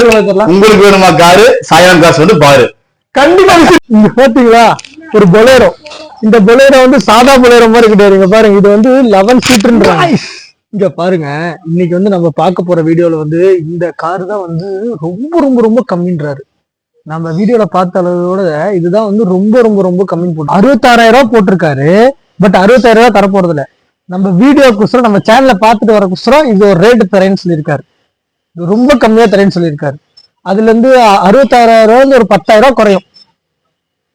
உங்களுக்கு வேணுமா காரு சாயான் காசு வந்து பாரு கண்டிப்பா. இங்க பாத்தீங்களா ஒரு பொலேரோ. இந்த பொலேரோ வந்து சாதா பொலேரோ மாதிரி கிடையாது. இங்க பாருங்க, இது வந்து 11 சீட்டுன்றாங்க. இங்க பாருங்க, இன்னைக்கு வந்து நம்ம பார்க்க போற வீடியோல வந்து இந்த கார் தான் வந்து ரொம்ப ரொம்ப ரொம்ப கம்மின்றாரு. நம்ம வீடியோல பார்த்த அளவோட இதுதான் வந்து ரொம்ப ரொம்ப ரொம்ப கம்மி போட்டு 66,000 ரூபாய் போட்டிருக்காரு. பட் 65,000 ரூபாய் தரப்போறது இல்ல. நம்ம வீடியோக்குசரம் நம்ம சேனல்ல பார்த்துட்டு வரக்குசரம் இது ஒரு ரேட்டு தரேன்னு சொல்லியிருக்காரு. ரொம்ப கம்மியா தரேன்னு சொல்லியிருக்காரு. அதுல இருந்து 66,000 ரூபாய் ஒரு 10,000 ரூபாய் குறையும்.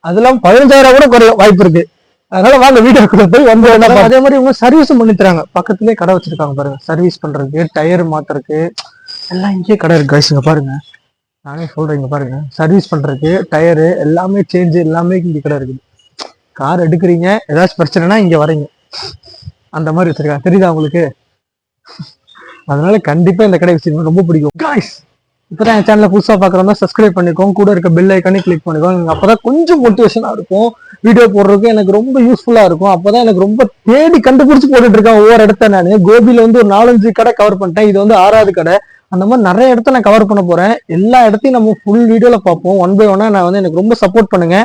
அதெல்லாம் 15,000 கூட குறையும் வாய்ப்பு இருக்கு. அதனால வாங்க வீடியோக்குள்ள போய் வந்து அதே மாதிரி இவங்க சர்வீஸும் பண்ணி தராங்க. பக்கத்துலயே கடை வச்சிருக்காங்க பாருங்க. சர்வீஸ் பண்றதுக்கு, டயர் மாத்துறதுக்கு எல்லாம் இங்கே கடை இருக்கு. கைஸுங்க பாருங்க, நானே சொல்றேன். இங்க பாருங்க, சர்வீஸ் பண்றதுக்கு டயரு எல்லாமே சேஞ்சு எல்லாமே இங்க கடை இருக்குது. கார் எடுக்கிறீங்க, ஏதாச்சும் பிரச்சனைனா இங்க வரீங்க, அந்த மாதிரி வச்சிருக்காங்க. தெரியுதா உங்களுக்கு? அதனால கண்டிப்பா இந்த கடை வச்சிருக்கீங்க, ரொம்ப பிடிக்கும். காய்ஸ், இப்பதான் என் சேனலை புதுசா பாக்குறதா சப்ஸ்கிரைப் பண்ணிக்கோங்க, கூட இருக்க பெல் ஐக்கானே கிளிக் பண்ணிக்கோங்க. அப்பதான் கொஞ்சம் மோட்டிவேஷனா இருக்கும், வீடியோ போடுறதுக்கு எனக்கு ரொம்ப யூஸ்ஃபுல்லா இருக்கும். அப்பதான் எனக்கு ரொம்ப தேடி கண்டுபிடிச்சு போட்டுட்டு இருக்கேன் ஒவ்வொரு இடத்த. நான் கோபியில வந்து ஒரு 4-5 கடை கவர் பண்ணிட்டேன். இது வந்து 6வது கடை. அந்த மாதிரி நிறைய இடத்த நான் கவர் பண்ண போறேன். எல்லா இடத்தையும் நம்ம ஃபுல் வீடியோல பார்ப்போம். 1 by 1 நான் வந்து எனக்கு ரொம்ப சப்போர்ட் பண்ணுங்க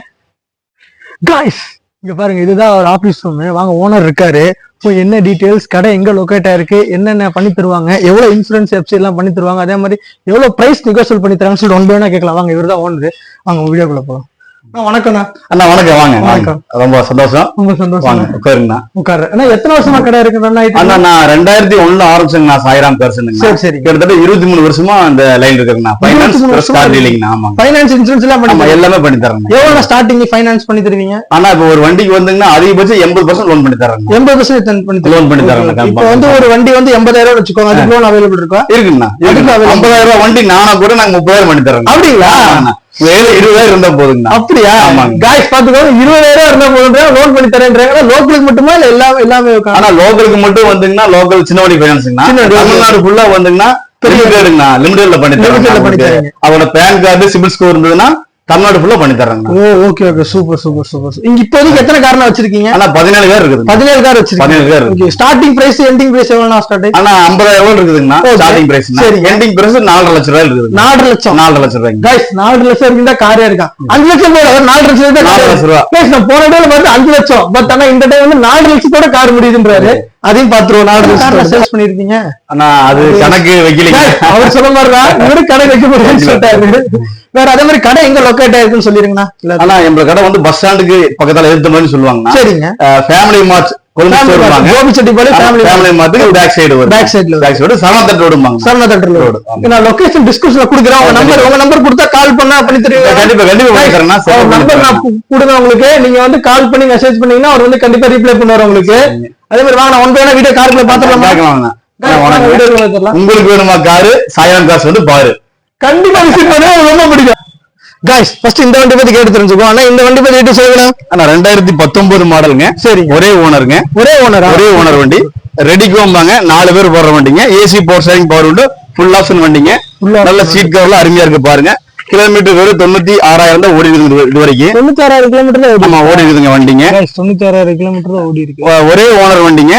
காய்ஸ். இங்க பாருங்க, இதுதான் ஒரு ஆபீஸ் ரூம். வாங்க, ஓனர் இருக்காரு. இப்போ என்ன டீடைல்ஸ், கடை எங்க லொகேட் ஆயிருக்கு, என்னென்ன பண்ணி தருவாங்க, எவ்வளவு இன்சூரன்ஸ் எஃப்சி எல்லாம் பண்ணி தருவாங்க, அதே மாதிரி எவ்வளவு பிரைஸ் நெகோஷியேட் பண்ணி தராங்கன்னு சொல்லிட்டு 1 by 1 கேட்கலாம். வாங்க, இவர் தான் ஓனர். வாங்க வீடியோக்குள்ள போலாம். வணக்கம்ண்ணா. அண்ணா வணக்கம். வாங்க. வணக்கம். ரொம்ப சந்தோஷம். ரொம்ப சந்தோஷம். உட்காருங்கண்ணா. உட்காரு. அண்ணா எத்தனை வருஷமா கடை இருக்குண்ணா? அண்ணா நான் 2001 ஆரம்பிச்சேங்கண்ணா. சாய்ராம் பர்சன். சரி சரி. கிட்டத்தட்ட 23 வருஷமா அந்த லைன் இருக்குங்கண்ணா. ஃபைனான்ஸ் கார் டீலிங்ண்ணா. ஆமா, ஃபைனான்ஸ் இன்சூரன்ஸ் எல்லாம் பண்ணி எல்லாமே பண்ணி தரேன். எவ்வளவு ஸ்டார்டிங் ஃபைனான்ஸ் பண்ணி தருவீங்க? அண்ணா இப்போ ஒரு வண்டிக்கு வந்துங்கன்னா அதிகபட்சம் 80% லோன் பண்ணி தரேன். 80% லோன் பண்ணி தரேன். இப்போ வந்து ஒரு வண்டி வந்து 80,000 வச்சுக்கோங்க, அதுக்கு லோன் அவைலபிள் இருக்கா? இருக்குண்ணா. 50,000 ரூபாய் வண்டி நானா கூட நாங்க 30,000 பண்ணி தரேன். அப்படிங்களா? 20,000 இருந்தா போதுங்கண்ணா. அப்படியா? காய்ஸ் பாத்துக்கோங்க, 20,000 இருந்தா போதும் லோன் பண்ணி தரேன்றாங்க. லோக்கலுக்கு மட்டுமா இல்ல எல்லாமே? ஆனா லோக்கலுக்கு மட்டும் வந்துங்கன்னா லோக்கல் சின்ன வண்டி ஃபைனான்ஸ்ங்கண்ணா. தமிழ்நாடு ஃபுல்லா வந்துங்கன்னா லிமிடெட்ங்கண்ணா. லிமிடெட்ல பண்ணி தரேன். அவரோட பேன் கார்டு சிபில் ஸ்கோர் இருந்ததுன்னா தமிழ்நாடு ஃபுல்லா பண்ணி தராங்க. Oh, okay okay, super super super. இங்க இப்போதைக்கு எத்தனை கார் வச்சிருக்கீங்க? ஆனா 17 கார் இருக்குது. 17 கார் வச்சிருக்கீங்க. 17 car. Okay, starting price ending price எவ்வளவுனா ஸ்டார்ட்? ஆனா 50,000 இருக்குதுங்கண்ணா ஸ்டார்டிங் பிரைஸ். சரி, எண்டிங் பிரைஸ் 4 லட்சம் ரூபாய் இருக்குது. 4 லட்சம். 4 லட்சம் ரூபாய். गाइस, 4 லட்சம் இருந்தா காரே இருக்கா? 5 லட்சம் போல 4 லட்சம் இருந்தா 4 லட்சம் ரூபாய். गाइस, நான் போன டைம்ல பார்த்து 5 லட்சம். பட் ஆனா இந்த டைம் வந்து 4 லட்சத்தோட கார் முடியுதுன்றாரு. அதையும் பாத்துருவோம். 4 லட்சம் சேல்ஸ் பண்ணிருக்கீங்க. ஆனா அது கணக்கு வைக்கலீங்க. அவர் சொல்ல மாதிரிதான் இவரு கணக்கு வைக்க முடியும்னு சொல்லிட்டாரு. வேற அதே மாதிரி கடை எங்க லொகேட் ஆயிருக்குன்னு சொல்லிருங்கண்ணா. ஆனா எங்க கடை வந்து பஸ் ஸ்டாண்டுக்கு பக்கத்துல எடுத்த மாதிரி சொல்லுவாங்க. சரிங்க. ஃபேமிலி மார்ட் சரவணத்தட்டு ரோடு. நான் லொகேஷன் டிஸ்கிரிப்ஷன்ல கொடுக்குறேன். உங்க நம்பர் கொடுத்தா கால் பண்ணா பண்ணி தருவீங்க. கண்டிப்பா நம்பர் நான் கொடுங்க உங்களுக்கு. நீங்க வந்து கால் பண்ணி மெசேஜ் பண்ணீங்கன்னா அவர் வந்து கண்டிப்பா ரிப்ளை பண்ணுவார் உங்களுக்கு. அதே மாதிரி வாங்க, 1 by 1 வீடியோ காருக்குள்ள பாத்துக்கலாம். உங்களுக்கு வேணுமா காரு சாயான் காசு வந்து பாரு. கண்டிப்பா விசிட் பண்ண ரொம்ப பிடிக்கும். गाइस, ஃபர்ஸ்ட் இந்த வண்டி பத்தி கேட்டு தெரிஞ்சுக்கோ. ஆனா இந்த வண்டி பத்தி கேட்டு சொல்லுங்க. ஆனா 2019 மாடலுங்க. சரி, ஒரே ஓனருங்க. ஒரே ஓனர் வண்டி. ரெடிகோம்பாங்க. 4 பேர் போடுற வண்டிங்க. AC power steering power window full option வண்டிங்க. நல்ல சீட் கவர்ல அருமையா இருக்கு பாருங்க. கிலோமீட்டர் வெறும் 96,000 தான் ஓடி இருக்குது இது வரைக்கும். 96,000 கிலோமீட்டர் ஆமா ஓடி இருக்குங்க வண்டிங்க. 96,000 கிலோமீட்டர் தான் ஓடி இருக்கு. ஒரே ஓனர் வண்டிங்க.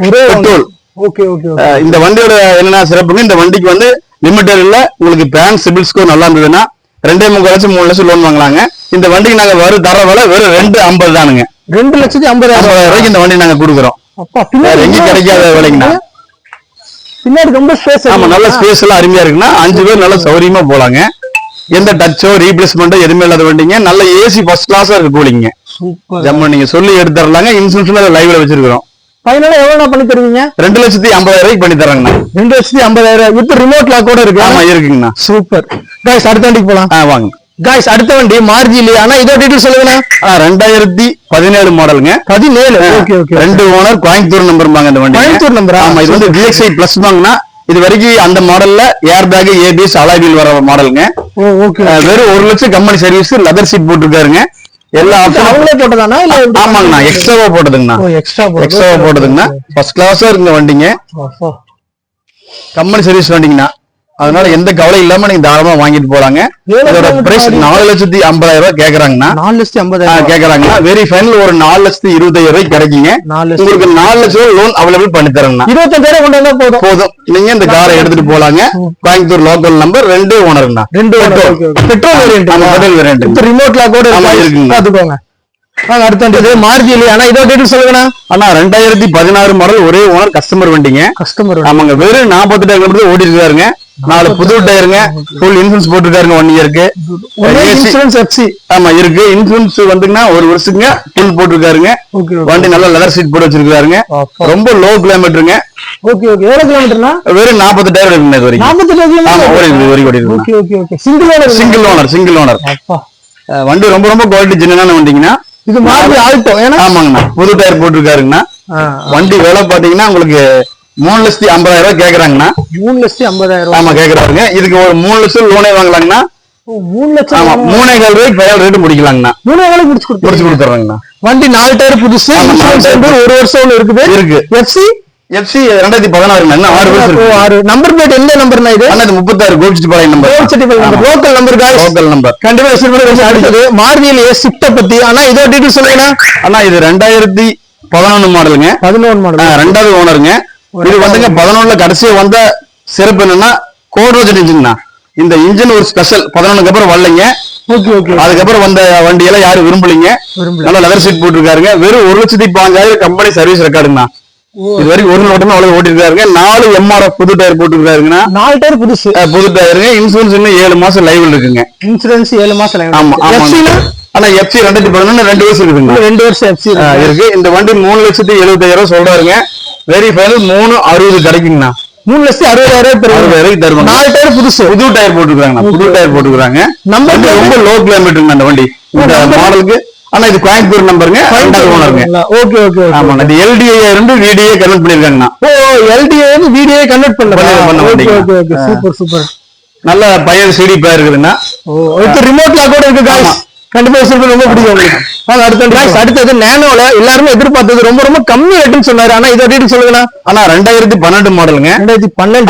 ஒரே பெட்ரோல். Okay okay. இந்த வண்டியோட என்ன சிறப்புங்க, இந்த வண்டிக்கு வந்து லிமிட்டட் இல்ல. உங்களுக்கு பேன் சிபில் ஸ்கோர் நல்லா இருந்ததுன்னா 2.3 லட்சம் 3 லட்சம் லோன் வாங்கலாங்க. இந்த வண்டிக்கு நாங்க தர விலை வெறும் 2,50,000 தானுங்க. 2,50,000 ரூபாய்க்கு இந்த வண்டி நாங்க கொடுக்குறோம். எங்க கிடைக்காத விலைங்கண்ணா. பின்னாடி ரொம்ப ஸ்பேஸ். ஆமா, நல்ல ஸ்பேஸ் எல்லாம் அருமையா இருக்குன்னா 5 பேர் நல்லா சௌரியமா போலாங்க. எந்த டச்சோ ரீப்ளேஸ்மெண்டோ எதுவுமே இல்லாத வண்டிங்க. நல்ல ஏசி ஃபர்ஸ்ட் கிளாஸா இருக்கு கூலிங்க. சூப்பர். ஜம்ம நீங்க சொல்லி எடுத்துறலாங்க. இன்சூரன்ஸ் லைவ்ல வச்சிருக்கோம். ஃபைனலா எவ்வளவு பண்ணி தருவீங்க? 2,50,000 ரூபாய்க்கு பண்ணி தராங்கண்ணா. 2,50,000 வித் ரிமோட் லாக் கூட இருக்கு. ஆமா இருக்குங்கண்ணா. சூப்பர். गाइस, அடுத்த வண்டிக்கு போலாம். வாங்க. गाइस, அடுத்த வண்டி மார்ஜிலி. ஆனா இதோட டீடைல் சொல்லுங்கண்ணா. 2017 மாடலுங்க. 17. Okay okay. 2 ஓனர், கோயம்புத்தூர் நம்பர்பாங்க இந்த வண்டி. கோயம்புத்தூர் நம்பரா? ஆமா, இது வந்து VXI பிளஸ் வாங்கனா இது வரைக்கும் அந்த மாடல்ல airbag ABS alloy wheel வர மாடலுங்க. Oh okay. வெறும் 1 லட்சம் கம்பெனி சர்வீஸ், லெதர் சீட் போட்டுருக்காருங்க. எல்லா ஆப்ஷன் அவங்களே போட்டதானா இல்ல? ஆமாங்கண்ணா, எக்ஸ்ட்ராவா போட்டதுங்கண்ணா. ஓ எக்ஸ்ட்ராவா போட்டதுங்கண்ணா. ஃபர்ஸ்ட் கிளாஸா இருக்குங்க வண்டிங்க. கம்பெனி சர்வீஸ் வண்டிங்கண்ணா. அதனால எந்த கவலை இல்லாம நீங்க தாராளமா வாங்கிட்டு போலாங்க. இதோட பிரைஸ் 4,50,000 ரூபாய் கேக்குறாங்கன்னா 4,50,000 கேக்குறாங்கன்னா வெரி ஃபைனல் ஒரு 4,25,000 ரூபாய் கிடைக்குங்க. உங்களுக்கு 4 லட்சம் லோன் அவைலபிள் பண்ணி தரேங்கண்ணா. 25,000 கொண்டு வந்தா போதும். நீங்க இந்த காரை எடுத்துட்டு போலாங்க. கோயம்புத்தூர் லோக்கல் நம்பர் 2 ஓனருங்கண்ணா. பெட்ரோல் வேரியன்ட் ரிமோட் லாக் கூட இருக்குங்க. பாத்துக்கோங்க. அடுத்தது மாருதியில. ஆனா இதோட டீடைல் சொல்லுங்கண்ணா. ஆனா 2016 மாடல் ஒரே ஓனர் கஸ்டமர் வண்டிங்க. ஆமாங்க வெறும் 48 கிலோமீட்டர் ஓடி இருக்காருங்க. 4 புது டயருங்க. ஃபுல் இன்சூரன்ஸ் போட்டுருக்காருங்க 1 இயருக்கு. இன்சூரன்ஸ் எஃப்சி ஆமா இருக்கு. இன்சூரன்ஸ் வந்துங்கன்னா 1 வருஷத்துக்கு ஃபுல் போட்டுருக்காருங்க. வண்டி நல்ல லெதர் சீட் போட்டு வச்சிருக்காருங்க. ரொம்ப லோ கிலோமீட்டருங்க. Okay okay. எவ்வளவு கிலோமீட்டர்னா? வெறும் 48 டயர் இருக்குங்க இது வரைக்கும். 48 kilometre. Okay okay okay. Single owner. வண்டி ரொம்ப ரொம்ப குவாலிட்டி ஜென்னுவான வண்டிங்கண்ணா. இது மாருதி ஆல்டோ. ஆமாங்கண்ணா புது டயர் போட்டுருக்காருங்கண்ணா. வண்டி விலை பாத்தீங்கன்னா உங்களுக்கு 3,50,000 ரூபாய் கேக்குறாங்கண்ணா. 3,50,000. ஆமா கேக்குறாங்க. இதுக்கு ஒரு 3 லட்சம் லோனே வாங்கலாங்கண்ணா. 3 லட்சம். ஆமா 3,000 ரூபாய்க்கு ஃபைனல் ரேட் முடிக்கலாங்கண்ணா. 3,000 முடிச்சு கொடுத்துறாங்கண்ணா. வண்டி 4 டயர் புதுசு. 1 வருஷம் இருக்கு. எஃப்சி 2016 6 வருஷம் இருக்கு. 6 நம்பர் பிளேட் எந்த நம்பர்னா இது? 36 Gobichettipalayam number. Local number guys. Local number. கண்டிப்பா விசிட் அடுத்தது மாருதியில ஸ்விஃப்ட் பத்தி. ஆனா இதோட டீடைல் சொல்லுங்கண்ணா. அண்ணா இது 2011 மாடலுங்க. 11 மாடல். ரெண்டாவது ஓனருங்க. இது வந்துங்க 11ல கடைசியா வந்த சிறப்பு என்னன்னா கோட்ரோஜன் இன்ஜின்ண்ணா. இந்த இன்ஜின் ஒரு ஸ்பெஷல் 11க்கு அப்புறம் வரலைங்க. Okay okay. அதுக்கப்புறம் வந்த வண்டியெல்லாம் யாரும் விரும்பலீங்க. நல்ல லெதர் சீட் போட்டுருக்காருங்க. வெறும் 1,05,000 கம்பெனி சர்வீஸ் ரெக்கார்டுங்கண்ணா. இது வரைக்கும் ஒரு ஓட்டமா அவ்வளவு ஓட்டிருக்காருங்க. 4 MRF புது டயர் போட்டுருக்காருங்கண்ணா. 4 டயர் புது டயருங்க. இன்சூரன்ஸ் இன்னும் 7 மாசம் லைவ்ல இருக்குங்க. இன்சூரன்ஸ் 7 மாசம் லைவ். ஆமா ஆனா எஃப்சி 2011 2 வருஷம் இருக்குங்க. 2 வருஷம் எஃப்சி இருக்கு. இந்த வண்டி 3,70,000 சொல்றாருங்க. Very final 3,60,000 கிடைக்குங்கண்ணா. 3,60,000 தருவாங்க. 4 டயர் புது டயர் போட்டுருக்காங்க. புது டயர் போட்டுருக்காங்க. நம்பர் ரொம்ப லோ கிலோமீட்டருங்க அந்த வண்டி இந்த மாடலுக்கு. ஆனா இது கோயம்புத்தூர் நம்பருங்க. ரெண்டாவது ஓனருங்க. Okay okay. ஆமா இது எல்டிஏ இருந்து விடிஏ கன்வெர்ட் பண்ணிருக்காங்கண்ணா. எல்டிஏ இருந்து விடிஏ கன்வெர்ட் பண்ண okay okay okay. Super super. நல்ல பையன் சிடி பிளேயர் இருக்குதுண்ணா. இது ரிமோட் லாக் கூட இருக்கு गाइस. கண்டிப்பா ரொம்ப பிடிக்கும் உங்களுக்கு. அடுத்தது நேனோல எல்லாரும் எதிர்பார்த்தது ரொம்ப ரொம்ப கம்மி ரேட்னு சொன்னாரு. ஆனா இதோட டீடைல் சொல்லுங்கண்ணா. ஆனா 2012 மாடலுங்க. 2012.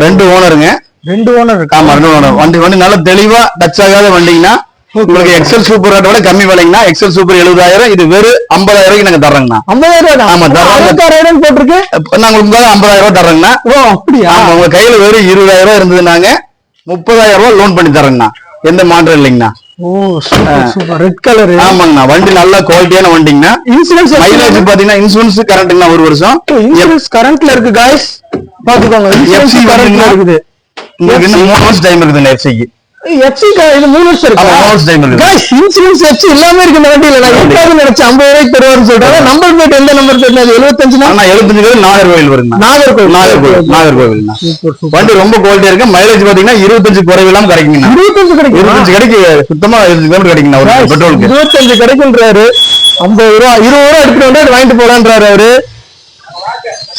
2 ஓனருங்க. 2 ஓனர் இருக்கு. ஆமா 2 ஓனர். வண்டி நல்ல தெளிவா டச் ஆகாத வண்டிங்கண்ணா. உங்களுக்கு எக்ஸல் சூப்பர் விட கம்மி விலைங்கண்ணா. XL super 70,000. இது வெறும் 50,000 ரூபாய்க்கு நாங்க தர்றோங்கண்ணா. 50,000. ஆமா தர்றோம். போட்டிருக்கு. நாங்க உங்களுக்கு 50,000 ரூபாய் தர்றோங்கண்ணா. ஓ அப்படியா? உங்க கையில வெறும் 20,000 இருந்ததுனாங்க 30,000 ரூபாய் லோன் பண்ணி தர்றோங்கண்ணா. எந்த மாற்றம் இல்லைங்கண்ணா. ஓ சூப்பர் சூப்பர். Red colour. ஆமாங்கண்ணா. வண்டி நல்ல குவாலிட்டியான வண்டிங்கண்ணா. இன்சூரன்ஸ் மைலேஜ் பாத்தீங்கன்னா இன்சூரன்ஸ் கரண்ட்ங்கண்ணா 1 வருஷம். இன்சூரன்ஸ் கரண்ட்ல இருக்கு गाइस. பாத்துக்கோங்க. எஃப்சி கரண்ட்ல இருக்குது. உங்களுக்கு இன்னும் 3 வருஷம் டைம் இருக்குதுங்க எஃப்சிக்கு. எஃப்சி இது 3 வருஷம் இருக்கு. 3 வருஷம் டைம் இருக்கு. गाइस இன்சூரன்ஸ் எஃப்சி எல்லாமே இருக்கு இந்த வண்டியில. நான் எப்பவும் நினைச்சேன் 50 ரூபாய்க்கு தருவாருன்னு சொல்றாங்க. நம்பர் பிளேட் எந்த நம்பர் பிளேட்? 75 னா 75 நாகர்கோவில் வருங்க. நாகர்கோவில்னா. வண்டி ரொம்ப குவாலிட்டியா இருக்கு. மைலேஜ் பாத்தீங்கன்னா 25 குறைவில்லாம கிடைக்குங்க. 25 கிடைக்கும். 25 கிடைக்கும். சுத்தமா 20 கிலோமீட்டர் கிடைக்குங்க ஒரு பெட்ரோலுக்கு. 25 கிடைக்கும்ன்றாரு. 50 ரூபாய் 20 ரூபாய் எடுத்துட்டு வந்து வாங்கிட்டு போலான்றாரு அவரு.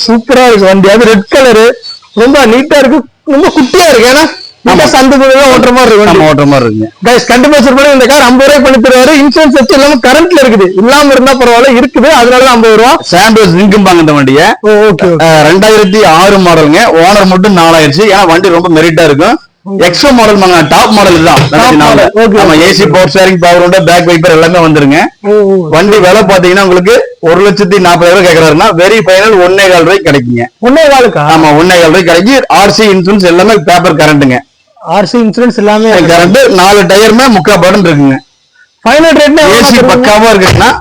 சூப்பரா இருக்கு வண்டி. அது ரெட் கலர். ரொம்ப நீட்டா இருக்கு. ரொம்ப குட்டியா இருக்கு. ஏன்னா ஓட்டுற மாதிரி இருக்கு. गाइस கண்டிப்பா சொல்றேன் இந்த கார் 50 ரூபாய் பண்ணி தருவாரு. இன்சூரன்ஸ் வச்சு எல்லாமே கரண்ட்ல இருக்குது. இல்லாம இருந்தா பரவாயில்ல இருக்குது. அதனால 50 ரூபாய். சாண்டோஸ் லிங்க்பாங்க இந்த வண்டியை. ஓகே 2006 மாடலுங்க. ஓனர் மட்டும் 4 ஆயிடுச்சு. ஏன்னா வண்டி ரொம்ப மெரிட்டா இருக்கும். எக்ஸோ மாடல் வாங்க. டாப் மாடல் இதுதான். ஆமா AC power steering power window back wiper எல்லாமே வந்துருங்க. வண்டி விலை பாத்தீங்கன்னா உங்களுக்கு 1,40,000 கேக்குறாருன்னா வெரி ஃபைனல் 1,15,000 ரூபாய்க்கு கிடைக்குங்க. 1,15,000. ஆமா 1,15,000 ரூபாய்க்கு கிடைக்கும். ஆர்சி இன்சூரன்ஸ் எல்லாமே பேப்பர் கரண்ட்டுங்க. ஆர்சி இன்சூரன்ஸ் எல்லாமே கரண்ட். 4 டயருமே 3/4 பட்டன் இருக்குங்க. ஃபைனல் ரேட்னா ஏசி பக்காவா இருக்குன்னா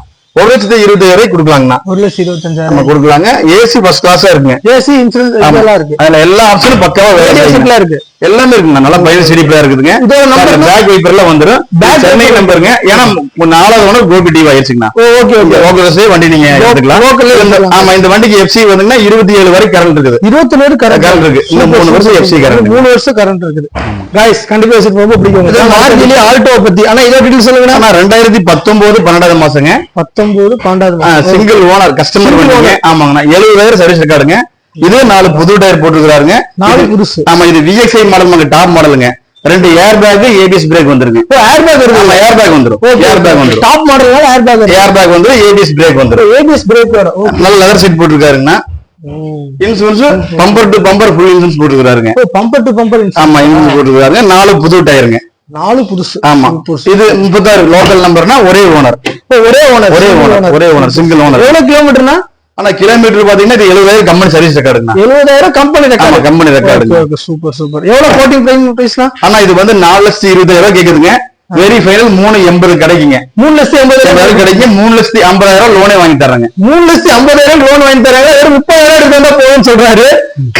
1,20,000 ரூபாய்க்கு கொடுக்கலாங்கண்ணா. 1,25,000 நம்ம கொடுக்கலாங்க. ஏசி ஃபர்ஸ்ட் கிளாஸா இருக்குங்க. ஏசி இன்சூரன்ஸ் எல்லாம் இருக்கு. அதுல எல்லா ஆப்ஷனும் பக்காவா வேலை இருக்கு. எல்லாமே இருக்குங்க. நல்லா பையன் சிடி பிளேயர் இருக்குதுங்க. இதோட நம்பர் பேக் வைப்பர்ல வந்துரும். சென்னை நம்பருங்க. ஏன்னா 4வது ஓனர் கோபி டிவி ஆயிடுச்சுங்கண்ணா. Okay okay. ஓகே வண்டி நீங்க எடுத்துக்கலாம். ஆமா இந்த வண்டிக்கு எஃப்சி வந்துங்கன்னா 27 வரை கரண்ட் இருக்குது. 27 கரண்ட் இருக்கு. இன்னும் 3 வருஷம் எஃப்சி கரண்ட். 3 வருஷம் கரண்ட் இருக்குது. गाइस கண்டிப்பா ரொம்ப பிடிக்கும். மாருதியில ஆல்டோ பத்தி. ஆனா இதோட டீடைல் சொல்லுங்க. ஆனா 2019 12வது மாசங்க. 19 12வது மாசம். சிங்கிள் ஓனர் கஸ்டமர் வண்டிங்க. ஆமாங்கண்ணா. 70,000 சர்வீஸ் ரெக்கார்டுங்க. இது 4 புது டயர் போட்டுருக்காருங்க. 4 புதுசு. ஆமா இது விஎக்ஸ்ஐ மாடல் டாப் மாடலுங்க. 2 ஏர் பேக் ஏபிஎஸ் பிரேக் வந்துருங்க. ஏர் பேக் வருது. ஆமா ஏர் பேக் வந்துரும். ஏர் பேக் வந்துரும். டாப் மாடல்னால ஏர் பேக் வந்துரும். ஏர் பேக் வந்து ஏபிஎஸ் பிரேக் வந்துரும். ஏபிஎஸ் பிரேக் வரும். நல்ல லெதர் சீட் போட்டுருக்காருங்கண்ணா. Insurance bumper to bumper full insurance போட்டுக்கிறாருங்க. பம்பர் டு பம்பர் ஆமா இன்சூரன்ஸ் போட்டுக்கிறாருங்க. 4 புது டயருங்க. 4 புதுசு. ஆமா இது 36 லோக்கல் நம்பர்னா ஒரே ஓனர் சிங்கிள் ஓனர். எவ்வளவு கிலோமீட்டர்னா? ஆனா கிலோமீட்டர் பாத்தீங்கன்னா இது 70,000 கம்பெனி சர்வீஸ் ரெக்கார்டுங்க. 70,000 company record. Company record. Super. எவ்வளவு கோட்டிங் பிரைஸ்னா? ஆனா இது வந்து 4,20,000 கேக்குதுங்க. வெரி ஃபைனல் 380 கிடைக்குங்க. 3,80,000 கிடைக்கும். 3,50,000 லோனே வாங்கி தராங்க. 3,50,000 லோன் வாங்கி தராங்க. ஒரு 30,000 எடுத்து போகும்னு சொல்றாரு.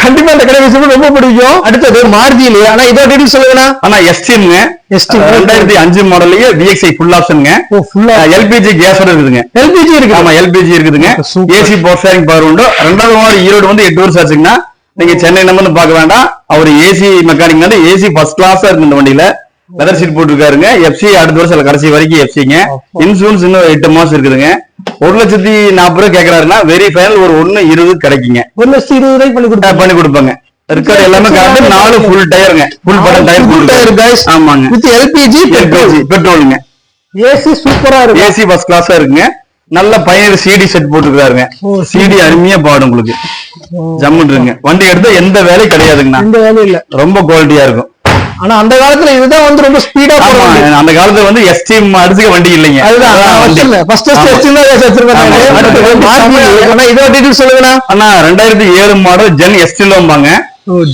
கண்டிப்பா அந்த கடை விஷயம் ரொம்ப பிடிக்கும். அடுத்தது மாருதியில. ஆனா இதோட டீடைல் சொல்லுங்க. ஆனா எஸ்டிங்க 2005 மாடல்லயே VXI ஃபுல் ஆப்ஷனுங்க. LPG கேஸ் இருக்குதுங்க. LPG இருக்கு. ஆமா LPG இருக்குதுங்க. ஏசி பவர் ஸ்டீரிங் பவர் உண்டு. 2வது ஓனர் ஈரோடு வந்து 8 வருஷம் ஆச்சுங்கன்னா நீங்க சென்னை நம்பர்னு பார்க்க வேண்டாம். அவர் ஏசி மெக்கானிக் வந்து ஏசி ஃபர்ஸ்ட் கிளாஸா இருக்கு இந்த வண்டியில. Leather seat போட்டுருக்காருங்க. FC அடுத்த வருஷம் கடைசி வரைக்கும் FCங்க. இன்சூரன்ஸ் இன்னும் 8 மாசம் இருக்குதுங்க. 1,40,000 கேக்குறாருன்னா வெரி ஃபைனல் ஒரு 1,20,000 கிடைக்குங்க. 1,20,000 பண்ணி கொடுப்பாங்க. ரெக்கார்ட் எல்லாமே காட்டு. 4 ஃபுல் டயருங்க. ஃபுல் பட்டன் டயர் போட்டுருக்காரு. ஆமாங்க. With LPG பெட்ரோலுங்க. ஏசி சூப்பரா இருக்கு. ஏசி ஃபர்ஸ்ட் கிளாஸா இருக்குங்க. நல்ல பயனர் CD செட் போட்டுருக்காருங்க. CD அருமையா பாடும் உங்களுக்கு. ஜம்முன்னு இருக்குங்க. வண்டி எடுத்தா எந்த வேலையும் கிடையாதுங்கண்ணா. எந்த வேலையும் இல்ல. ரொம்ப குவாலிட்டியா இருக்கும். ஆனா அந்த காலத்துல இதுதான் வந்து ரொம்ப ஸ்பீடா போறாங்க. அந்த காலத்துல வந்து எஸ்டீம் அடிச்சுக்க வண்டி இல்லைங்க. அதுதான் ஃபர்ஸ்ட் எஸ்டீம் தான் வச்சிருக்காங்க. ஆனா இதோட டீடைல் சொல்லுங்க. அண்ணா 2007 மாடல் ஜென் எஸ்டிலோம்பாங்க.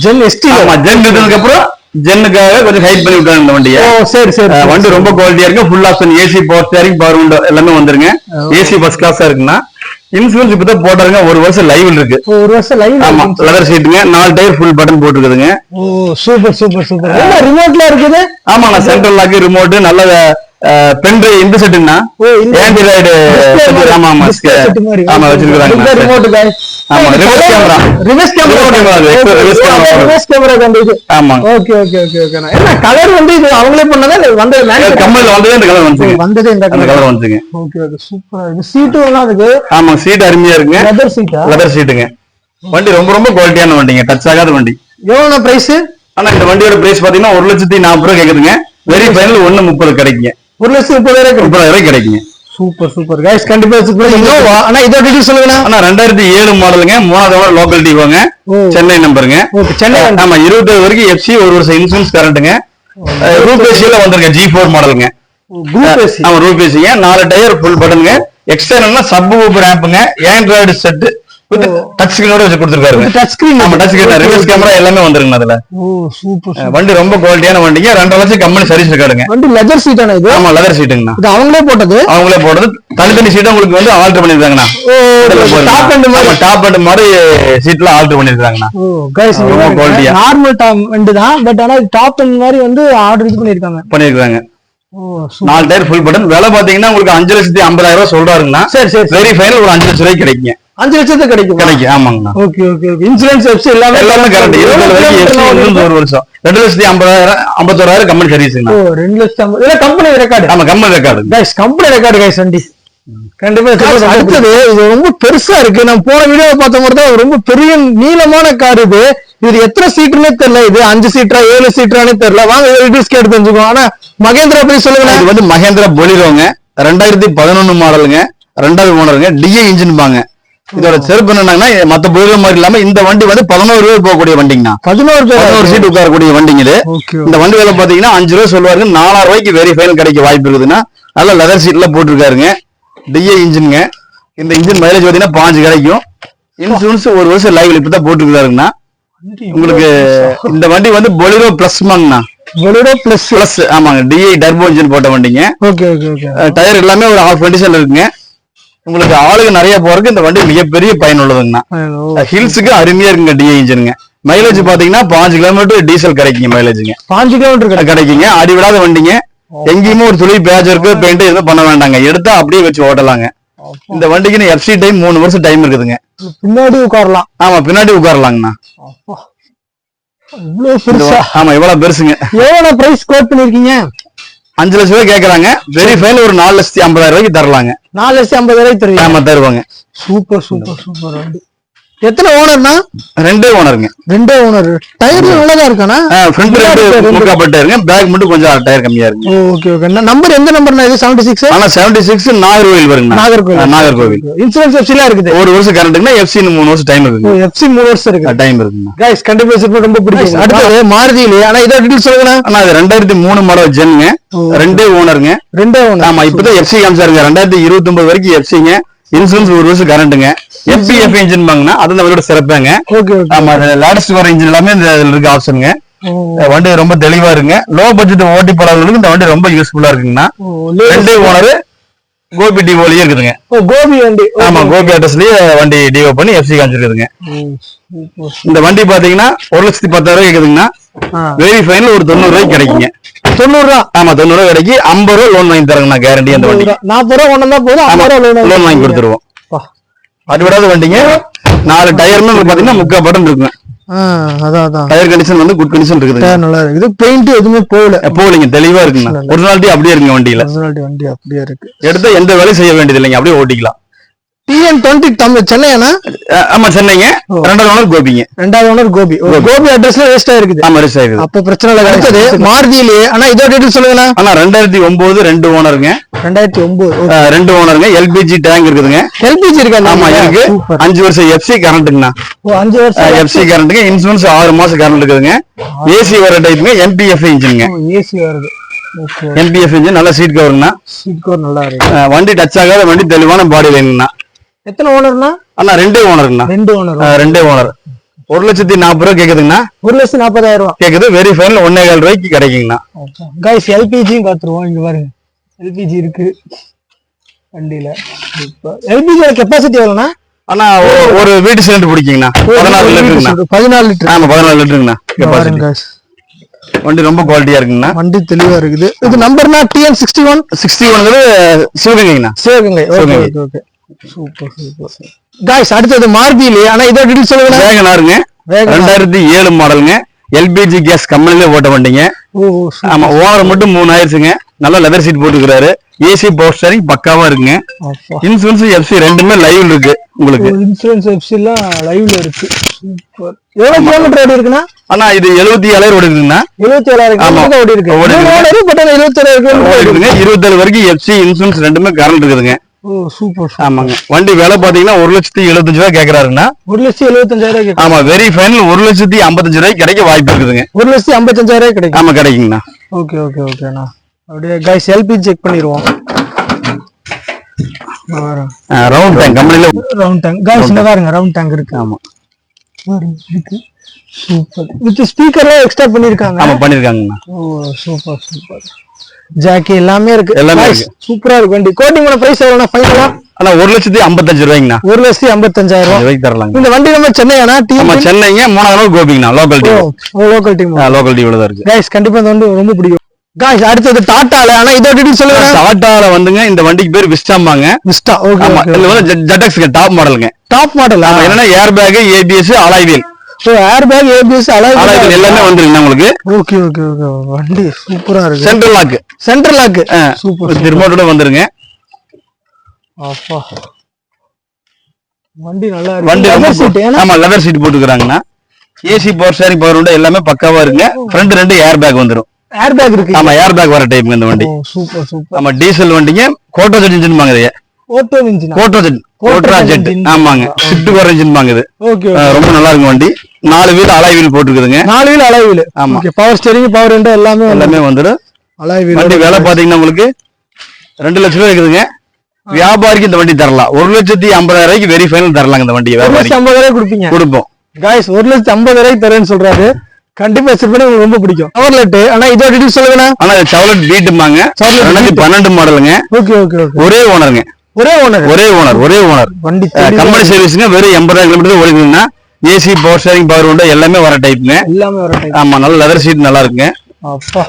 ஜென் எஸ்டி. ஆமா ஜென் இருந்ததுக்கு அப்புறம் ஜென்னுக்காக கொஞ்சம் ஹைட் பண்ணி விட்டாங்க இந்த வண்டியை. சரி. வண்டி ரொம்ப குவாலிட்டியா இருக்கு. Full option AC power steering power window எல்லாமே வந்துருங்க. ஏசி ஃபர்ஸ்ட் கிளாஸா இருக்குன்னா இன்சூரன்ஸ் இப்பதான் போட்டாருங்க. 1 வருஷம் லைவ் இருக்கு. 1 வருஷம் லைவ். ஆமா லெதர் சீட்டுங்க. 4 டயர் ஃபுல் பட்டன் போட்டுருக்குதுங்க. சூப்பர். என்ன ரிமோட்ல இருக்குது? ஆமா நான் சென்ட்ரல் லாக் ரிமோட் நல்ல பென் டிரைவ் இந்த செட்டுன்னா ஆண்ட்ராய்டு. ஆமா வச்சிருக்காங்க. Remote guys. ஆமா ரிவர்ஸ் கேமரா கண்டிது. ஆமா ஓகே. என்ன கலர் வந்து இது அவங்களே பண்ணதா இல்ல வந்தது கம்பெனில வந்ததே இந்த கலர் வந்ததே இந்த கலர் வந்துங்க. ஓகே சூப்பரா. இது சீட்டு எல்லாம் இருக்கு. ஆமா சீட் அருமையா இருக்குங்க. லெதர் சீட்டுங்க. வண்டி ரொம்ப குவாலிட்டியான வண்டிங்க. டச் ஆகாத வண்டி. எவ்வளவு பிரைஸ்? ஆனா இந்த வண்டியோட பிரைஸ் பாத்தீங்கன்னா 1,40,000 கேக்குதுங்க. வெரி ஃபைனல் 1,30,000 கிடைக்குங்க. 1,30,000 கிடைக்குங்க. Super guys. கண்டிப்பா இன்னோவா. ஆனா இதோட டீடைல் சொல்லுங்க. ஆனா 2007 மாடலுங்க. 3வது ஓனர் லோக்கல் டிவோங்க. சென்னை நம்பருங்க. சென்னை. ஆமா 20 வரைக்கும் FC 1 வருஷம் இன்சூரன்ஸ் கரண்ட்ங்க. ரூப் ஏசில வந்துருங்க. G4 மாடலுங்க. Roof AC. ஆமா ரூப் ஏசிங்க. 4 டயர் ஃபுல் பட்டனுங்க. எக்ஸ்டர்னல்னா சப் வூஃபர் ஆம்புங்க. ஆண்ட்ராய்டு செட் வித் டச் ஸ்கிரீனோட வச்சு கொடுத்திருக்காருங்க. Touch screen. ஆமா டச் ஸ்கிரீன் ரிவர்ஸ் கேமரா எல்லாமே வந்துருங்க அதுல. சூப்பர். வண்டி ரொம்ப குவாலிட்டியான வண்டிங்க. 2 வருஷம் கம்பெனி சர்வீஸ் ரெக்கார்டுங்க. வண்டி லெதர் சீட்டானே இது? ஆமா லெதர் சீட்டுங்கண்ணா. இது அவங்களே போட்டது. தனித்தனி சீட் உங்களுக்கு வந்து ஆல்டர் பண்ணிருக்காங்கண்ணா. டாப் அண்ட் மாதிரி சீட்ல ஆல்டர் பண்ணிருக்காங்கண்ணா. गाइस ரொம்ப குவாலிட்டியா. நார்மல் டாப் வண்டி தான். பட் ஆனா டாப் அண்ட் மாதிரி வந்து ஆர்டர் இது பண்ணிருக்காங்க. 4 டயர் ஃபுல் பட்டன். விலை பாத்தீங்கன்னா உங்களுக்கு 5,50,000 சொல்றாருங்கண்ணா. சரி வெரி ஃபைனல் ஒரு 5 லட்சம் கிடைக்குங்க. 5 லட்சத்துக்கு கிடைக்கும். ஆமாங்கண்ணா. ஓகே. இன்சூரன்ஸ் வெப்ஸ் எல்லாமே கரெக்ட். 20 வரைக்கும் FC 1 வருஷம். 2,50,000 கம்பெனி சர்வீஸ்ங்கண்ணா. 2,50,000 இதெல்லாம் கம்பெனி ரெக்கார்டு. ஆமா company record. Guys company record guys வண்டி. கண்டிப்பா. அடுத்தது இது ரொம்ப பெருசா இருக்கு. நான் போன வீடியோல பார்த்த மாதிரி தான் ரொம்ப பெரிய நீளமான கார் இது. இது எத்தனை சீட்டுன்னே தெரியல. இது 5 சீட்டரா 7 சீட்டரானே தெரியல. வாங்க டீடைல்ஸ் கேட்டு தெரிஞ்சுக்கோ. ஆனா மகேந்திரா பத்தி சொல்லுங்க. இது வந்து மகேந்திரா பொலிரோங்க. 2011 மாடலுங்க. 2வது ஓனருங்க. DI இன்ஜின் பாங்க. இதோட சிறப்பு என்னன்னா மத்த பொலிரோ மாதிரி இல்லாம இந்த வண்டி வந்து 11 பேர் போகக்கூடிய வண்டிங்கண்ணா. 11 சீட் உட்காரக்கூடிய வண்டிங்க இது. இந்த வண்டி விலை பாத்தீங்கன்னா 5 ரூபாய் சொல்லுவாருங்க. 4,000 ரூபாய்க்கு வெரி ஃபைனல் கிடைக்க வாய்ப்பு இருக்குதுன்னா நல்ல லெதர் சீட்ல போட்டிருக்காருங்க. DI இன்ஜின்ங்க. இந்த இன்ஜின் மைலேஜ் பாத்தீங்கன்னா 5 கிடைக்கும். இன்சூரன்ஸ் 1 வருஷம் லைவ்ல இப்பதான் போட்டுருக்காருங்கண்ணா. உங்களுக்கு இந்த வண்டி வந்து பொலிரோ பிளஸ் மாங்கண்ணா. பொலிரோ பிளஸ். ஆமாங்க. DI டர்போ இன்ஜின் போட்ட வண்டிங்க. டயர் எல்லாமே ஒரு ஆஃப் கண்டிஷன்ல இருக்குங்க. உங்களுக்கு ஆளுங்க நிறைய போறதுக்கு இந்த வண்டி மிகப்பெரிய பயனுள்ளதுங்கண்ணா. ஹில்ஸுக்கு அருமையா இருக்குங்க. DI இன்ஜினுங்க. மைலேஜ் பாத்தீங்கன்னா 5 கிலோமீட்டர் டீசல் கிடைக்குங்க. மைலேஜுங்க 5 கிலோமீட்டர் கிடைக்குங்க. அடி விடாத வண்டிங்க. எங்கேயுமே ஒரு துளி பேட்ச் ஒர்க் பெயிண்ட் எதுவும் பண்ண வேண்டாங்க. எடுத்தா அப்படியே வச்சு ஓட்டலாங்க. இந்த வண்டிக்கு FC டைம் 3 வருஷம் டைம் இருக்குதுங்க. பின்னாடி உட்காரலாம். ஆமா பின்னாடி உட்காரலாங்கண்ணா. ஆமா இவ்வளவு பெருசுங்க. எவ்வளவு பிரைஸ் கோட் பண்ணிருக்கீங்க? 5 லட்சம் ரூபாய் கேக்குறாங்க. வெரி ஃபைனல் ஒரு 4,50,000 ரூபாய்க்கு தரலாங்க. 4,50,000 தருவீங்க? ஆமா தருவாங்க. சூப்பர் வண்டி. எத்தனை ஓனர்னா? ரெண்டே ஓனருங்க. ரெண்டே ஓனர். டயர்ல நல்லதா இருக்கானா? ஃப்ரண்ட் ரெண்டு முக்காப்பட்ட இருங்க, பேக் மட்டும் கொஞ்சம் டயர் கம்மியா இருக்கு. Okay okay. நம்பர் எந்த நம்பர்னா இது? 76. ஆனா 76 நாகர்கோவில் வருங்க. நாகர்கோவில். இன்சூரன்ஸ் எஃப்சிலாம் இருக்குது. ஒரு வருஷம் கரண்ட்னா எஃப்சி 3 வருஷம் டைம் இருக்கு. எஃப்சி 3 வருஷம் இருக்கு. டைம் இருக்குங்க. गाइस கண்டிப்பா செட் ரொம்ப பிடிக்கும். அடுத்து மாருதியில ஆனா இத டீடைல்ஸ் சொல்லுங்க. ஆனா அது 2003 மாடல் ஜென்ங்க. ரெண்டே ஓனருங்க. ரெண்டே ஓனர். ஆமா இப்பதான் எஃப்சி காமிச்சாருங்க. 2029 வரைக்கும் எஃப்சிங்க. இன்சூரன்ஸ் ஒரு வருஷம் கரண்ட்டுங்க. FPF இன்ஜின் வாங்கினா அது நம்மளோட சிறப்பாங்க. ஆமா லேட்டஸ்ட் வர இன்ஜின் எல்லாமே இதுல இருக்கு ஆப்ஷனுங்க. வண்டி ரொம்ப தெளிவா இருக்குங்க. லோ பட்ஜெட் ஓட்டி போறவங்களுக்கு இந்த வண்டி ரொம்ப யூஸ்ஃபுல்லா இருக்குங்கண்ணா. ரெண்டே ஓனர் கோபி டிவோலயே இருக்குதுங்க. கோபி வண்டி. ஆமா கோபி அட்ரஸ்லயே வண்டி டிவோ பண்ணி எஃப்சி காமிச்சிருக்குதுங்க. இந்த வண்டி பாத்தீங்கன்னா 1,10,000 கேக்குதுங்கண்ணா. வெரி ஃபைனல் ஒரு 90 ரூபாய்க்கு கிடைக்குங்க. 90 ரூபா. ஆமா 90 ரூபாய் கிடைக்கி 50 ரூபாய் லோன் வாங்கி தரேங்கண்ணா. கேரண்டி அந்த வண்டி 40 ரூபா கொண்டு வந்தா போதும் 50 ரூபா லோன் வாங்கி கொடுத்துருவோம். அது விடாத வண்டிங்க. 4 டயர்னு பாத்தீங்கன்னா 3/4 பட்டன் இருக்குங்க. அதான் டயர் கண்டிஷன் வந்து குட் கண்டிஷன் இருக்குது. நல்லா இருக்குது. பெயிண்ட் எதுவுமே போகலைங்க தெளிவா இருக்குங்க. ஒரிஜினாலிட்டி அப்படியே இருக்குங்க வண்டியில. வண்டி அப்படியே இருக்கு. எடுத்து எந்த வேலையும் செய்ய வேண்டியது இல்லைங்க. அப்படியே ஓட்டிக்கலாம். TN20 சென்னையானா? ஆமா சென்னைங்க. ரெண்டாவது ஓனர் கோபிங்க. ரெண்டாவது ஓனர் கோபி. கோபி அட்ரஸ்ல ரெஜிஸ்டர் ஆயிருக்குது. ஆமா ரெஜிஸ்டர் ஆயிருக்குது. அப்ப பிரச்சனை இல்ல. அடுத்து மாருதியிலே ஆனா இதோட டீடைல்ஸ் சொல்லுங்க. ஆனா 2009 ரெண்டு ஓனருங்க. 2009 ரெண்டு ஓனருங்க. LPG டேங்க் இருக்குதுங்க. LPG இருக்கா? ஆமா இருக்கு. 5 வருஷம் FC கரண்ட்ங்கண்ணா. 5 வருஷம் FC கரண்ட்ங்க. இன்சூரன்ஸ் 6 மாசம் கரண்ட் இருக்குதுங்க. AC வர டைப்புங்க. MPF இன்ஜின்ங்க. AC வருது. MPF இன்ஜின் நல்ல சீட் கவர்ங்கண்ணா. சீட் கவர் நல்லா இருக்கு. வண்டி டச் ஆகாத வண்டி தெளிவான பாடி லைனுங்கண்ணா. எத்தனை ஓனர்னா? அண்ணா ரெண்டே ஓனருங்கண்ணா. ரெண்டே ஓனர். 1,40,000 ரூபாய் கேக்குதுங்கண்ணா. 1,40,000 ரூபாய் கேக்குது. வெரி ஃபைனல் 1,15,000 ரூபாய்க்கு கிடைக்குங்கண்ணா. गाइस LPG பாத்துருவோம். இங்க பாருங்க LPG இருக்கு வண்டியில. LPG capacity எவ்வளவுனா? அண்ணா ஒரு வீட்டு சிலிண்டர் பிடிக்குங்கண்ணா. 14 லிட்டருங்கண்ணா. 14 லிட்டர். ஆமா 14 லிட்டருங்கண்ணா கெபாசிட்டி. வண்டி ரொம்ப குவாலிட்டியா இருக்குங்கண்ணா. வண்டி தெளிவா இருக்குது. இது நம்பர்னா TN61 சிவகங்கைங்கண்ணா. சிவகங்கை. Okay super. गाइस அடுத்து மாருதியிலே ஆனா இதோட டீடைல்ஸ் சொல்லுங்க. வேகனாருங்க. 2007 மாடலுங்க. LPG கேஸ் கம்பெனிலே ஓட்ட வண்டிங்க. ஆமா ஓனர் மட்டும் 3 ஆயிருச்சுங்க. நல்ல லெதர் சீட் போட்டுக்கிறாரு. AC பவர் ஸ்டீரிங் பக்காவா இருக்குங்க. இன்சூரன்ஸ் FC ரெண்டுமே லைவ்ல இருக்கு உங்களுக்கு. இன்சூரன்ஸ் FC எல்லாம் லைவ்ல இருக்கு. சூப்பர். எவ்வளவு கிலோமீட்டர் ஓடி இருக்குன்னா? அண்ணா இது 77,000 ஓடி இருக்குங்கண்ணா. 77,000 கிலோமீட்டர் ஓடி இருக்கு. ஓடி பட் 77,000 கிலோமீட்டர் ஓடி இருக்குங்க. 27 வரைக்கும் FC இன்சூரன்ஸ் ரெண்டுமே கரண்ட் இருக்குதுங்க. சூப்பர். ஆமாங்க. வண்டி விலை பாத்தீங்கன்னா 1,75,000 ரூபாய் கேக்குறாருன்னா. 1,75,000 கேக்குறாரு. ஆமா வெரி ஃபைனல் 1,55,000 ரூபாய் கிடைக்க வாய்ப்பு இருக்குதுங்க. 1,55,000 கிடைக்கும். ஆமா கிடைக்குங்கண்ணா. ஓகேண்ணா. அப்படியே गाइस LPG செக் பண்ணிடுவோம். ரவுண்ட் டேங்க் கம்பெனில ரவுண்ட் டேங்க். गाइस இங்க பாருங்க ரவுண்ட் டேங்க் இருக்கு. ஆமா இருக்கு. சூப்பர். வித் ஸ்பீக்கர்லாம் எக்ஸ்ட்ரா பண்ணிருக்காங்க. ஆமா பண்ணிருக்காங்கண்ணா. சூப்பர். ஜாக்கி எல்லாமே இருக்கு. சூப்பரா இருக்கு வண்டி. கோட்டிங் பண்ண பிரைஸ் எவ்வளவுனா ஃபைனலா? அண்ணா 1,55,000 ரூபாய்ங்கண்ணா. 1,55,000 ரூபாய்க்கு தரலாம். இந்த வண்டி நம்ம சென்னையானா? ஆமா சென்னைங்க. 3வது நாள் கோபிங்கண்ணா. Local team. லோக்கல் டீம்ல தான் இருக்கு. गाइस கண்டிப்பா இந்த வண்டி ரொம்ப பிடிக்கும். गाइस அடுத்து டாடால ஆனா இதோட டீடைல்ஸ் சொல்லுங்க. டாடால வந்துங்க இந்த வண்டிக்கு பேர் விஸ்டாம்பாங்க. விஸ்டா. ஓகே. ஆமா இது வந்து ZX டாப் மாடலுங்க. Top model. ஆமா என்னன்னா airbag, ABS, alloy wheel. Airbag, ABS, alloy wheel எல்லாமே வந்துருங்க உங்களுக்கு. ஓகே. வண்டி சூப்பரா இருக்கு. Central lock. சூப்பர். ரிமோட்டோட வந்துருங்க. அப்பா வண்டி நல்லா இருக்கு. வண்டி லெதர் சீட். ஆமா லெதர் சீட் போட்டுக்கறாங்கண்ணா. AC power steering power window எல்லாமே பக்காவா இருக்குங்க. ஃப்ரண்ட் 2 ஏர் பேக் வந்துரும். ஏர் பேக் இருக்கு. ஆமா ஏர் பேக் வர டைப் இந்த வண்டி. சூப்பர். ஆமா டீசல் வண்டிங்க. கோட்டோஜெட் இன்ஜின் வாங்குது. கோட்டோஜெட். ஆமாங்க ஷிஃப்ட் வர இன்ஜின் வாங்குது. ஓகே. ரொம்ப நல்லா இருக்கு வண்டி. 4 வீல் அலாய் வீல் போட்டுருக்குதுங்க. 4 வீல் அலாய் வீல். ஆமா பவர் ஸ்டீரிங், பவர் விண்டோ எல்லாமே வந்துரும். Alloy wheel. வண்டி விலை பாத்தீங்கன்னா உங்களுக்கு 2 லட்சம் ரூபாய் இருக்குதுங்க. வியாபாரிக்கு இந்த வண்டி தரலாம். 1,50,000 ரூபாய்க்கு வெரி ஃபைனல் தரலாம் இந்த வண்டி. 1,50,000 கொடுப்போம். गाइस 1,50,000 தரேன்னு சொல்றாரு. கண்டிப்பா செட் பண்ணி உங்களுக்கு ரொம்ப பிடிக்கும். சவர்லெட் ஆனா இதோட டீடைல்ஸ் சொல்லுங்க. ஆனா சவர்லெட் பீட்மாங்க. 2012 மாடலுங்க. ஓகே. ஒரே ஓனருங்க. ஒரே ஓனர். வண்டி கம்பெனி சர்வீஸ்ங்க. வெறும் 80,000 கிலோமீட்டர் ஓடிக்குதுன்னா. AC power steering power window எல்லாமே வர டைப்ங்க. ஆமா நல்ல லெதர் சீட் நல்லா இருக்குங்க. அப்பா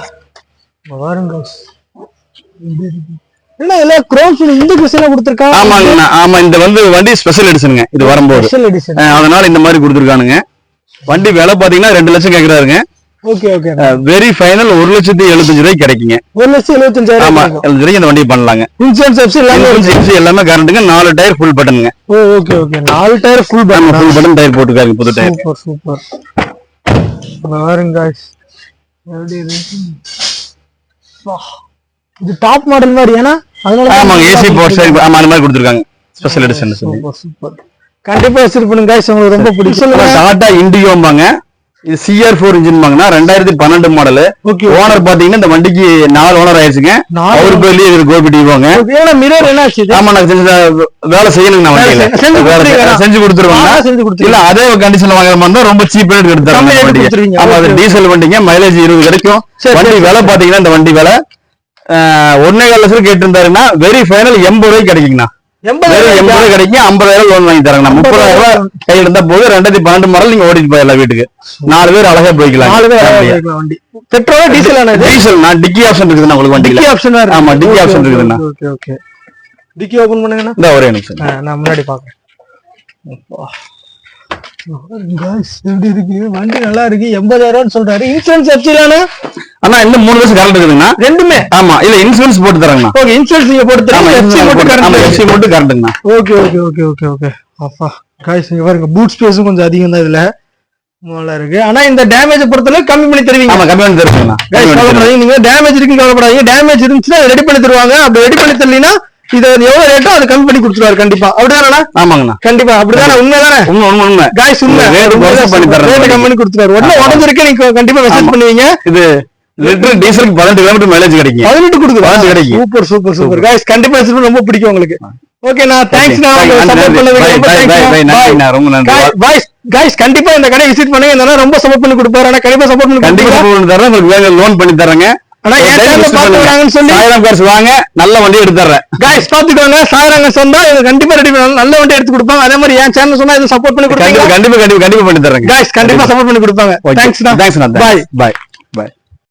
பாருங்க गाइस. என்ன இல்ல குரோம் இந்த கிறிஸ்ல கொடுத்திருக்காங்க. ஆமாங்க. ஆமா இந்த வந்து வண்டி ஸ்பெஷல் எடிஷனுங்க. இது வரும்போது ஸ்பெஷல் எடிஷன். அதனால இந்த மாதிரி கொடுத்திருக்கானுங்க. வண்டி விலை பாத்தீங்கன்னா 2 லட்சம் கேக்குறாருங்க. Okay okay. வெரி ஃபைனல் 1,75,000 கிடைக்குங்க. 1,75,000. ஆமா, 75,000 இந்த வண்டி பண்ணலாங்க. இன்சூரன்ஸ் எஃப்சி எல்லாமே கரண்ட்டுங்க. 4 டயர் ஃபுல் பட்டனுங்க. Okay okay. 4 tyre full button. Full button tyre போட்டுருக்காங்க, புது டயர். Super super. பாருங்க गाइस, எப்படி இருக்கு. இது டாப் மாடல் மாதிரி ஏனா அதனால ஆமாங்க, ஏசி பவர் ஸ்டீரிங் ஆமா அந்த மாதிரி கொடுத்திருக்காங்க. Special edition. Super super. கண்டிப்பா வச்சிருப்பீங்க गाइस, உங்களுக்கு ரொம்ப பிடிக்கும். டாடா இண்டிகோம்பாங்க. இது CR4 இன்ஜின் பாங்கனா 2012 மாடல். ஓனர் பாத்தீங்கன்னா இந்த வண்டிக்கு 4 ஓனர் ஆயிருச்சுங்க. அவர் பேர்லயே இது கோபி டிவோங்க. ஏனா மிரர் என்னாச்சு? ஆமா, நான் வேலை செய்யணும் நான் வண்டியில. செஞ்சு கொடுத்துருவாங்க. இல்ல அதே கண்டிஷன்ல வாங்குற மாதிரி தான் ரொம்ப சீப் ரேட் எடுத்துறாங்க. ஆமா, அது டீசல் வண்டிங்க. மைலேஜ் 20 கிடைக்கும். வண்டி விலை பாத்தீங்கன்னா இந்த வண்டி விலை 1.25 லட்சம் கேட்டிருந்தாருன்னா வெரி ஃபைனல் 80 ரூபாய்க்கு கிடைக்குங்கண்ணா. 80 கிடைக்கும். 50,000 லோன் வாங்கி தராங்க. 30,000 கையில இருந்தா போது. 2012 மாடல் நீங்க ஓடிட்டு போயிடலாம் வீட்டுக்கு. 4 பேர் அழகா போய்க்கலாம். 4 பேர் வண்டி. Petrol diesel? டீசல். நான் டிக்கி ஆப்ஷன் இருக்குதுண்ணா உங்களுக்கு வண்டியில. ஆமா, டிக்கி ஆப்ஷன் இருக்குதுண்ணா. Okay okay. டிக்கி ஓபன் பண்ணுங்கண்ணா. இந்த ஒரே நிமிஷம் நான் முன்னாடி பாக்குறேன். गाइस, எப்படி இருக்கு வண்டி? நல்லா இருக்கு. 80,000 சொல்றாரு. இன்சூரன்ஸ் எஃப்சிலானா அண்ணா இன்னும் 3 வருஷம் கரண்ட் இருக்குதுண்ணா. ரெண்டுமே ஆமா. இல்ல இன்சூரன்ஸ் போட்டு தராங்கண்ணா. ஓகே, இன்சூரன்ஸ் நீங்க போட்டு தரீங்க. எஃப்சி மட்டும் கரண்ட். ஆமா, எஃப்சி மட்டும் கரண்ட்ங்கண்ணா. Okay okay okay okay okay. அப்பா गाइस, இங்க பாருங்க, பூட் ஸ்பேஸும் கொஞ்சம் அதிகம் தான் இதுல. நல்லா இருக்கு. ஆனா இந்த டேமேஜ் பொறுத்தல கம்மி பண்ணி தருவீங்க. ஆமா, கம்மி பண்ணி தருவீங்கண்ணா. गाइस கவலைப்படாதீங்க. நீங்க டேமேஜ் இருக்குன்னு கவலைப்படாதீங்க. டேமேஜ் இருந்துச்சுன்னா ரெடி பண்ணி தருவாங்க. அப்படி ரெடி பண்ணி தரலைனா இது எவ்வளவு ரேட்டோ அது கம்மி பண்ணி கொடுத்துருவாரு கண்டிப்பா. அப்படிதானே? ஆமாங்கண்ணா, கண்டிப்பா அப்படிதானே. உண்மைதானே? உண்மை गाइस, உண்மை. ரேட் பண்ணி தரேன். ரேட் கம்மி பண்ணி கொடுத்துருவாரு. உடனே உடஞ்சிருக்கு, நீங்க கண்டிப்பா மெசேஜ் பண்ணுவீங்க. இது லிட்டர் டீசலுக்கு 18 கிலோமீட்டர் மைலேஜ் கிடைக்கும். 18 கொடுக்குது. 18 கிடைக்கும். Super super super. गाइस கண்டிப்பா இது ரொம்ப பிடிக்கும் உங்களுக்கு. ஓகே, நான் தேங்க்ஸ். நான் சப்போர்ட் பண்ணுவீங்க. ரொம்ப தேங்க்ஸ். ரொம்ப நன்றி. गाइस கண்டிப்பா இந்த கடை விசிட் பண்ணுங்க. இந்த ரொம்ப சப்போர்ட் பண்ணி கொடுப்பாரு. ஆனா கண்டிப்பா சப்போர்ட் பண்ணி கண்டிப்பா சப்போர்ட் பண்ணி தரேன். உங்களுக்கு லோன் பண்ணி தரேங்க. ஆனா ஏன் சேனல் பாத்துறாங்கன்னு சொல்லி 1000 காசு வாங்க, நல்ல வண்டி எடுத்து தரேன். गाइस பாத்துக்கோங்க, 1000 காசு சொன்னா இது கண்டிப்பா ரெடி பண்ணி நல்ல வண்டி எடுத்து கொடுப்பாங்க. அதே மாதிரி ஏன் சேனல் சொன்னா இது சப்போர்ட் பண்ணி கொடுப்பீங்க. கண்டிப்பா கண்டிப்பா கண்டிப்பா பண்ணி தரேன். गाइस கண்டிப்பா சப்போர்ட் பண்ணி கொடுப்பாங்க. தேங்க்ஸ். Bye by.